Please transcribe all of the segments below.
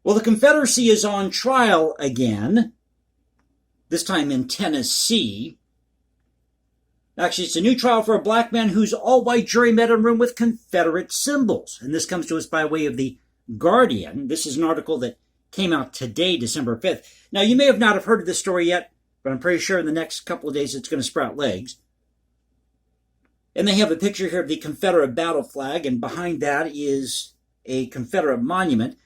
Well, the Confederacy is on trial again, this time in Tennessee. Actually, it's a new trial for a black man whose all-white jury met in a room with Confederate symbols. And this comes to us by way of the Guardian. This is an article that came out today, December 5th. Now, you may have not have heard of this story yet, but I'm pretty sure in the next couple of days it's going to sprout legs. And they have a picture here of the Confederate battle flag, and behind that is a Confederate monument.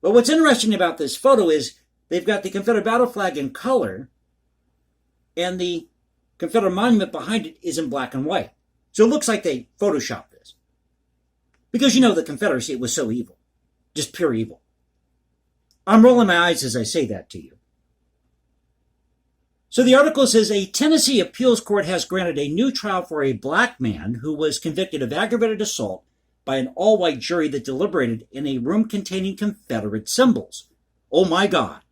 But what's interesting about this photo is they've got the Confederate battle flag in color, and the Confederate monument behind it is in black and white. So it looks like they photoshopped this. Because you know the Confederacy was so evil. Just pure evil. I'm rolling my eyes as I say that to you. So the article says, a Tennessee appeals court has granted a new trial for a black man who was convicted of aggravated assault by an all-white jury that deliberated in a room containing Confederate symbols. Oh my God.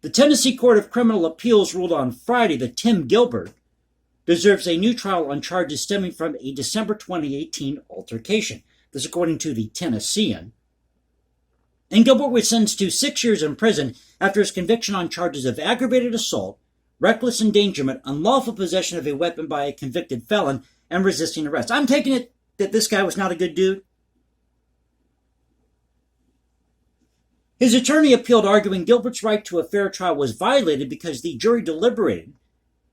The Tennessee Court of Criminal Appeals ruled on Friday that Tim Gilbert deserves a new trial on charges stemming from a December 2018 altercation. This according to the Tennessean. And Gilbert was sentenced to 6 years in prison after his conviction on charges of aggravated assault, reckless endangerment, unlawful possession of a weapon by a convicted felon, and resisting arrest. I'm taking it that this guy was not a good dude. His attorney appealed, arguing Gilbert's right to a fair trial was violated because the jury deliberated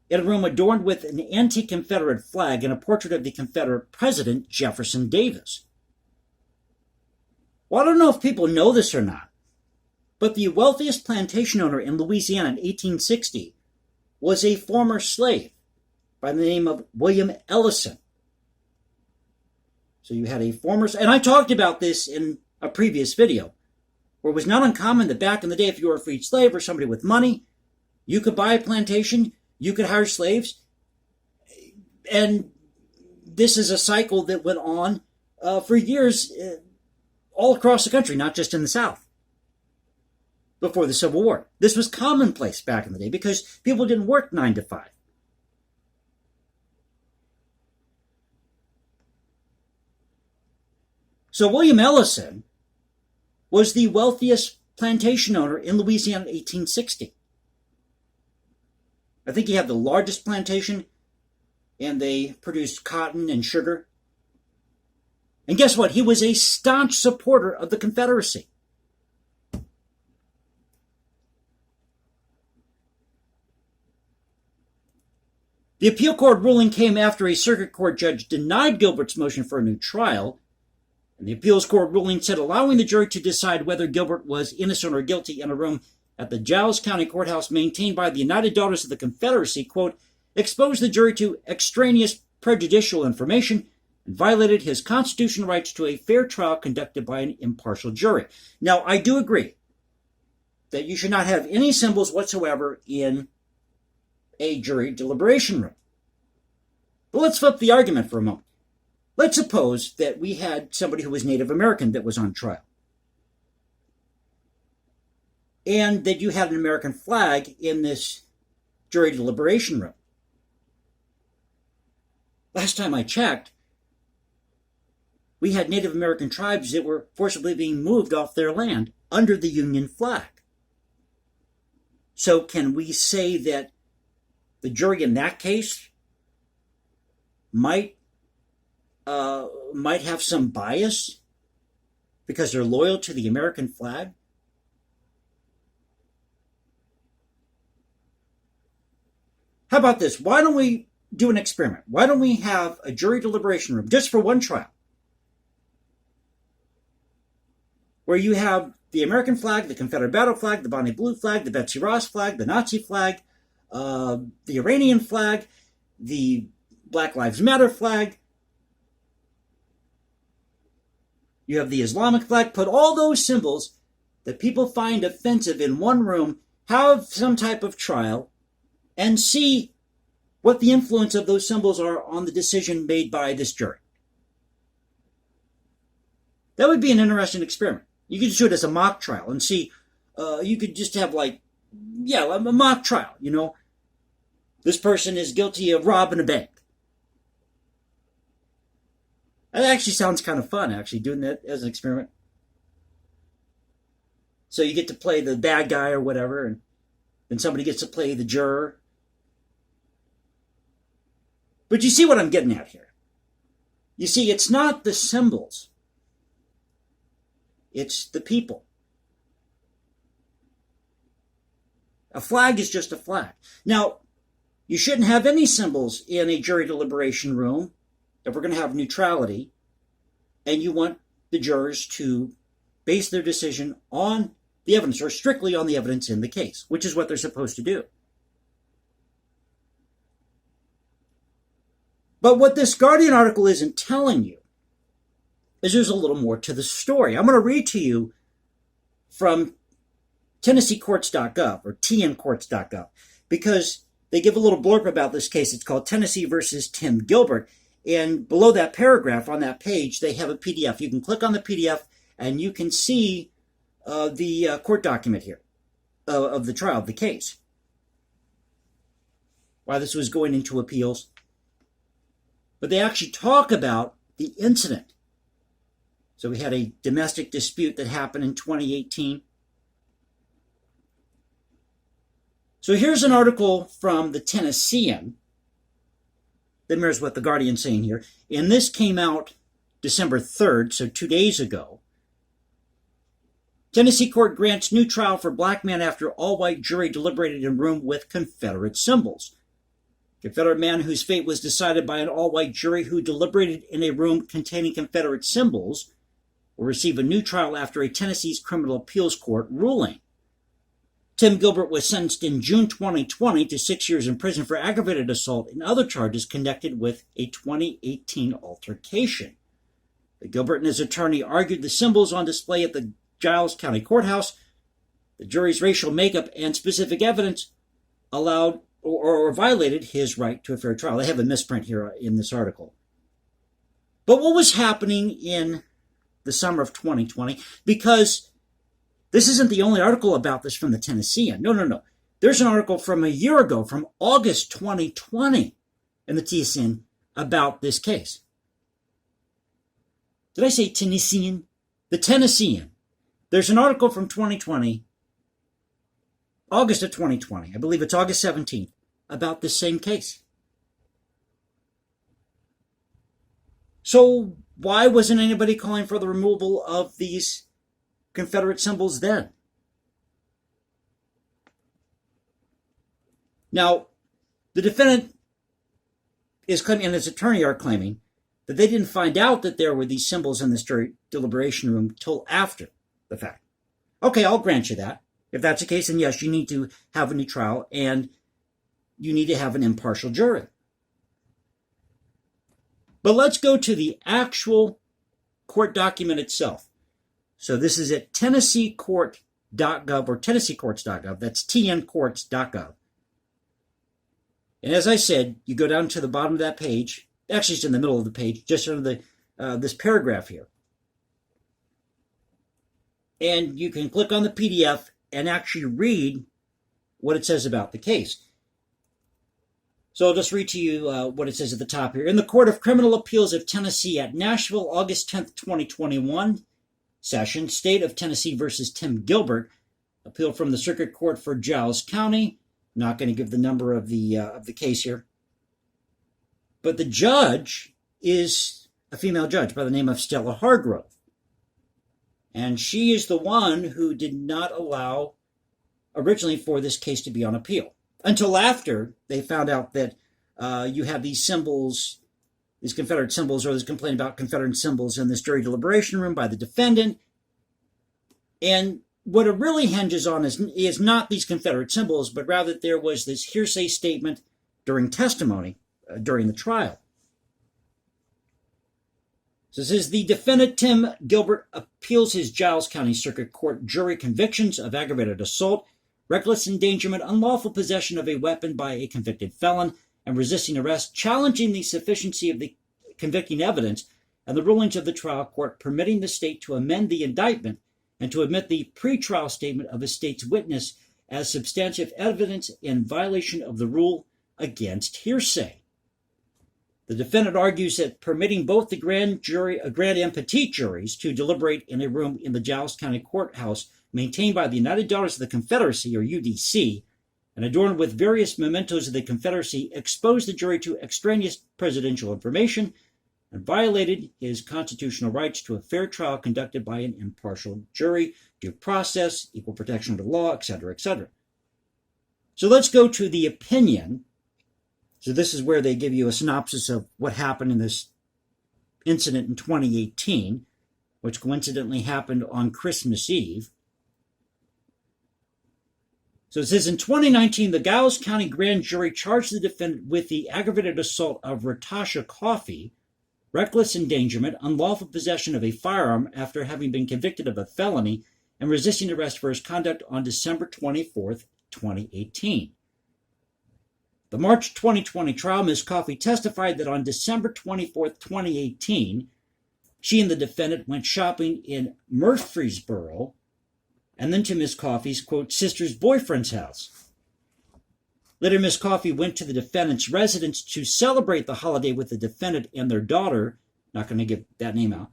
in a room adorned with an anti-Confederate flag and a portrait of the Confederate President Jefferson Davis. Well, I don't know if people know this or not, but the wealthiest plantation owner in Louisiana in 1860 was a former slave by the name of William Ellison. So you had a former, and I talked about this in a previous video, where it was not uncommon that back in the day, if you were a freed slave or somebody with money, you could buy a plantation, you could hire slaves, and this is a cycle that went on for years all across the country, not just in the South, before the Civil War. This was commonplace back in the day because people didn't work 9 to 5. So William Ellison was the wealthiest plantation owner in Louisiana in 1860. I think he had the largest plantation, and they produced cotton and sugar. And guess what? He was a staunch supporter of the Confederacy. The appeal court ruling came after a circuit court judge denied Gilbert's motion for a new trial. And the appeals court ruling said allowing the jury to decide whether Gilbert was innocent or guilty in a room at the Giles County Courthouse maintained by the United Daughters of the Confederacy, quote, exposed the jury to extraneous prejudicial information and violated his constitutional rights to a fair trial conducted by an impartial jury. Now, I do agree that you should not have any symbols whatsoever in a jury deliberation room. But let's flip the argument for a moment. Let's suppose that we had somebody who was Native American that was on trial, and that you had an American flag in this jury deliberation room. Last time I checked, we had Native American tribes that were forcibly being moved off their land under the Union flag. So can we say that the jury in that case might have some bias because they're loyal to the American flag? How about this? Why don't we do an experiment? Why don't we have a jury deliberation room just for one trial where you have the American flag, the Confederate battle flag, the Bonnie Blue flag, the Betsy Ross flag, the Nazi flag, the Iranian flag, the Black Lives Matter flag, you have the Islamic flag. Put all those symbols that people find offensive in one room, have some type of trial, and see what the influence of those symbols are on the decision made by this jury. That would be an interesting experiment. You could just do it as a mock trial and see, you could just have a mock trial, This person is guilty of robbing a bank. That actually sounds kind of fun, doing that as an experiment. So you get to play the bad guy or whatever, and then somebody gets to play the juror. But you see what I'm getting at here. You see, it's not the symbols. It's the people. A flag is just a flag. Now, you shouldn't have any symbols in a jury deliberation room if we're going to have neutrality, and you want the jurors to base their decision on the evidence, or strictly on the evidence in the case, which is what they're supposed to do. But what this Guardian article isn't telling you is there's a little more to the story. I'm going to read to you from TennesseeCourts.gov or tncourts.gov, because they give a little blurb about this case. It's called Tennessee versus Tim Gilbert. And below that paragraph on that page, they have a PDF. You can click on the PDF and you can see the court document here of the trial, of the case. Why this was going into appeals. But they actually talk about the incident. So we had a domestic dispute that happened in 2018. So here's an article from the Tennessean that mirrors what the Guardian's saying here. And this came out December 3rd, so 2 days ago. Tennessee court grants new trial for black man after all-white jury deliberated in room with Confederate symbols. Confederate man whose fate was decided by an all-white jury who deliberated in a room containing Confederate symbols will receive a new trial after a Tennessee's criminal appeals court ruling. Tim Gilbert was sentenced in June 2020 to 6 years in prison for aggravated assault and other charges connected with a 2018 altercation. Gilbert and his attorney argued the symbols on display at the Giles County Courthouse, the jury's racial makeup, and specific evidence allowed or violated his right to a fair trial. They have a misprint here in this article. But what was happening in the summer of 2020? Because this isn't the only article about this from the Tennessean. No. There's an article from a year ago, from August 2020, in the Tennessean about this case. Did I say Tennessean? The Tennessean. There's an article from 2020, August of 2020, I believe it's August 17th, about this same case. So why wasn't anybody calling for the removal of these Confederate symbols then? Now, the defendant is claiming, and his attorney are claiming, that they didn't find out that there were these symbols in this jury deliberation room till after the fact. Okay, I'll grant you that. If that's the case, then yes, you need to have a new trial and you need to have an impartial jury. But let's go to the actual court document itself. So this is at TennesseeCourt.gov or TennesseeCourts.gov. That's tncourts.gov. And as I said, you go down to the bottom of that page. Actually, it's in the middle of the page, just under this paragraph here. And you can click on the PDF and actually read what it says about the case. So I'll just read to you what it says at the top here. In the Court of Criminal Appeals of Tennessee at Nashville, August 10th, 2021 session, State of Tennessee versus Tim Gilbert, appeal from the Circuit Court for Giles County. I'm not going to give the number of the case here. But the judge is a female judge by the name of Stella Hargrove. And she is the one who did not allow originally for this case to be on appeal. Until after they found out that you have these symbols, these Confederate symbols, or this complaint about Confederate symbols in this jury deliberation room by the defendant. And what it really hinges on is not these Confederate symbols, but rather there was this hearsay statement during testimony, during the trial. So it says, the defendant, Tim Gilbert, appeals his Giles County Circuit Court jury convictions of aggravated assault, reckless endangerment, unlawful possession of a weapon by a convicted felon, and resisting arrest, challenging the sufficiency of the convicting evidence and the rulings of the trial court permitting the state to amend the indictment and to admit the pretrial statement of a state's witness as substantive evidence in violation of the rule against hearsay. The defendant argues that permitting both the grand and petite juries to deliberate in a room in the Giles County Courthouse maintained by the United Daughters of the Confederacy, or UDC, and adorned with various mementos of the Confederacy, exposed the jury to extraneous presidential information and violated his constitutional rights to a fair trial conducted by an impartial jury, due process, equal protection under the law, etc., etc. So let's go to the opinion. So this is where they give you a synopsis of what happened in this incident in 2018, which coincidentally happened on Christmas Eve. So it says, in 2019, the Giles County grand jury charged the defendant with the aggravated assault of Ratasha Coffey, reckless endangerment, unlawful possession of a firearm after having been convicted of a felony, and resisting arrest for his conduct on December 24th, 2018. The March 2020 trial, Ms. Coffey testified that on December 24th, 2018, she and the defendant went shopping in Murfreesboro and then to Ms. Coffey's, quote, sister's boyfriend's house. Later, Ms. Coffey went to the defendant's residence to celebrate the holiday with the defendant and their daughter, not going to give that name out,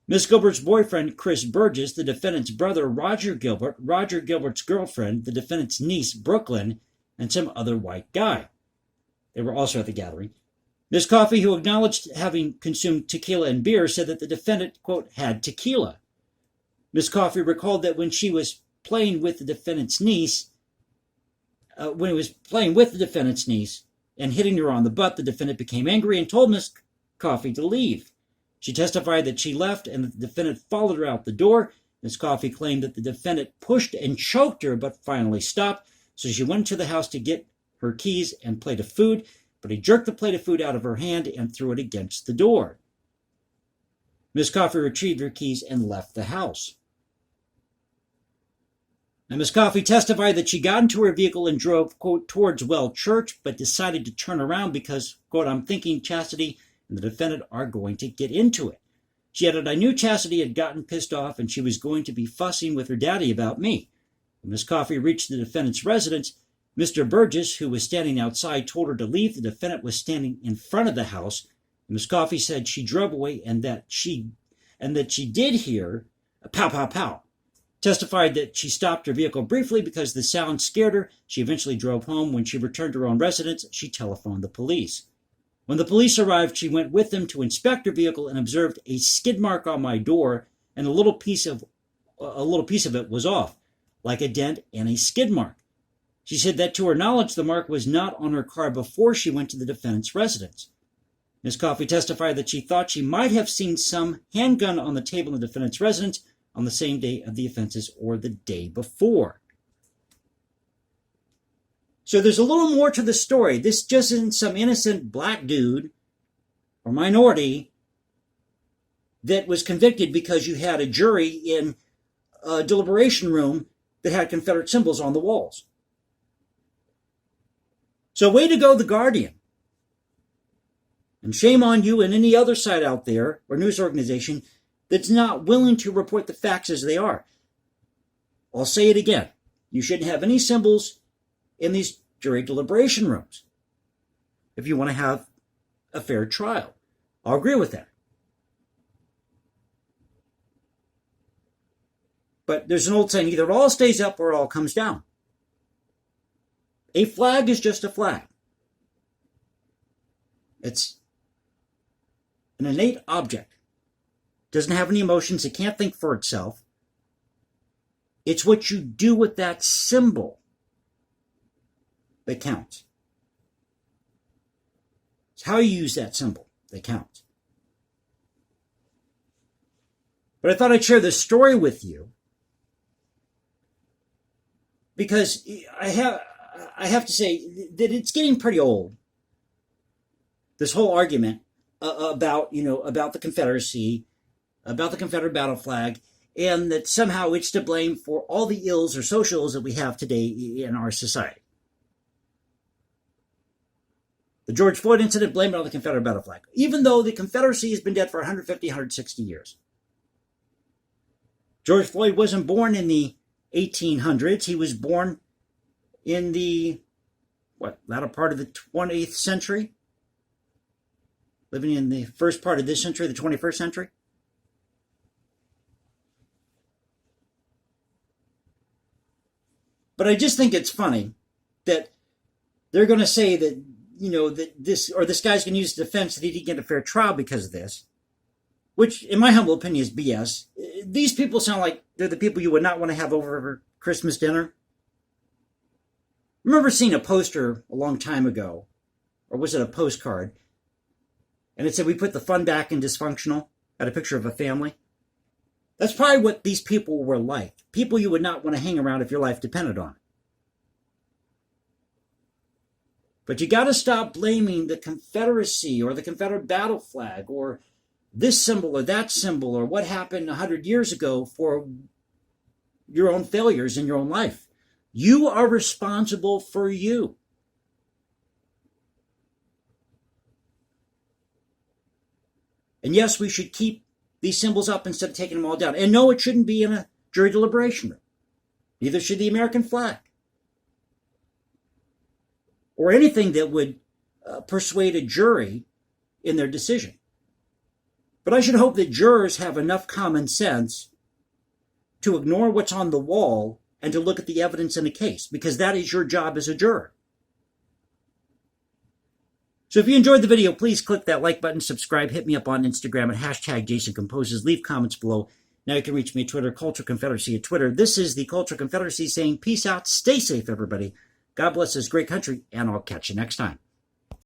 Ms. Gilbert's boyfriend, Chris Burgess, the defendant's brother, Roger Gilbert, Roger Gilbert's girlfriend, the defendant's niece, Brooklyn, and some other white guy. They were also at the gathering. Ms. Coffey, who acknowledged having consumed tequila and beer, said that the defendant, quote, had tequila. Ms. Coffey recalled that when she was playing with the defendant's niece, and hitting her on the butt, the defendant became angry and told Ms. Coffey to leave. She testified that she left and that the defendant followed her out the door. Ms. Coffey claimed that the defendant pushed and choked her but finally stopped, so she went to the house to get her keys and plate of food, but he jerked the plate of food out of her hand and threw it against the door. Ms. Coffey retrieved her keys and left the house. Now, Ms. Coffey testified that she got into her vehicle and drove, quote, towards Well Church, but decided to turn around because, quote, I'm thinking Chastity and the defendant are going to get into it. She added, I knew Chastity had gotten pissed off and she was going to be fussing with her daddy about me. When Ms. Coffey reached the defendant's residence, Mr. Burgess, who was standing outside, told her to leave. The defendant was standing in front of the house. Ms. Coffey said she drove away and that she did hear a pow, pow, pow. Testified that she stopped her vehicle briefly because the sound scared her. She eventually drove home. When she returned to her own residence, she telephoned the police. When the police arrived, she went with them to inspect her vehicle and observed a skid mark on my door, and a little piece of it was off, like a dent and a skid mark. She said that to her knowledge, the mark was not on her car before she went to the defendant's residence. Ms. Coffey testified that she thought she might have seen some handgun on the table in the defendant's residence on the same day of the offenses or the day before. So there's a little more to the story. This just isn't some innocent black dude or minority that was convicted because you had a jury in a deliberation room that had Confederate symbols on the walls. So way to go, The Guardian. And shame on you and any other site out there or news organization that's not willing to report the facts as they are. I'll say it again. You shouldn't have any symbols in these jury deliberation rooms if you want to have a fair trial. I'll agree with that. But there's an old saying, either it all stays up or it all comes down. A flag is just a flag. It's an innate object. It doesn't have any emotions. It can't think for itself. It's what you do with that symbol that counts. It's how you use that symbol that counts. But I thought I'd share this story with you because I have to say that it's getting pretty old. This whole argument about the Confederacy, about the Confederate battle flag, and that somehow it's to blame for all the ills or social ills that we have today in our society. The George Floyd incident, blamed it on the Confederate battle flag, even though the Confederacy has been dead for 150, 160 years. George Floyd wasn't born in the 1800s. He was born in the, latter part of the 20th century? Living in the first part of this century, the 21st century? But I just think it's funny that they're going to say that, that this guy's going to use defense that he didn't get a fair trial because of this, which, in my humble opinion, is BS. These people sound like they're the people you would not want to have over Christmas dinner. I remember seeing a poster a long time ago, or was it a postcard, and it said, "We put the fun back in dysfunctional," had a picture of a family. That's probably what these people were like. People you would not want to hang around if your life depended on it. But you got to stop blaming the Confederacy or the Confederate battle flag or this symbol or that symbol or what happened 100 years ago for your own failures in your own life. You are responsible for you. And yes, we should keep these symbols up instead of taking them all down. And no, it shouldn't be in a jury deliberation room. Neither should the American flag. Or anything that would persuade a jury in their decision. But I should hope that jurors have enough common sense to ignore what's on the wall and to look at the evidence in a case, because that is your job as a juror. So if you enjoyed the video, please click that like button, subscribe, hit me up on Instagram at #JasonComposes, leave comments below. Now you can reach me at Twitter, Cultural Confederacy at Twitter. This is the Cultural Confederacy saying peace out, stay safe, everybody. God bless this great country, and I'll catch you next time.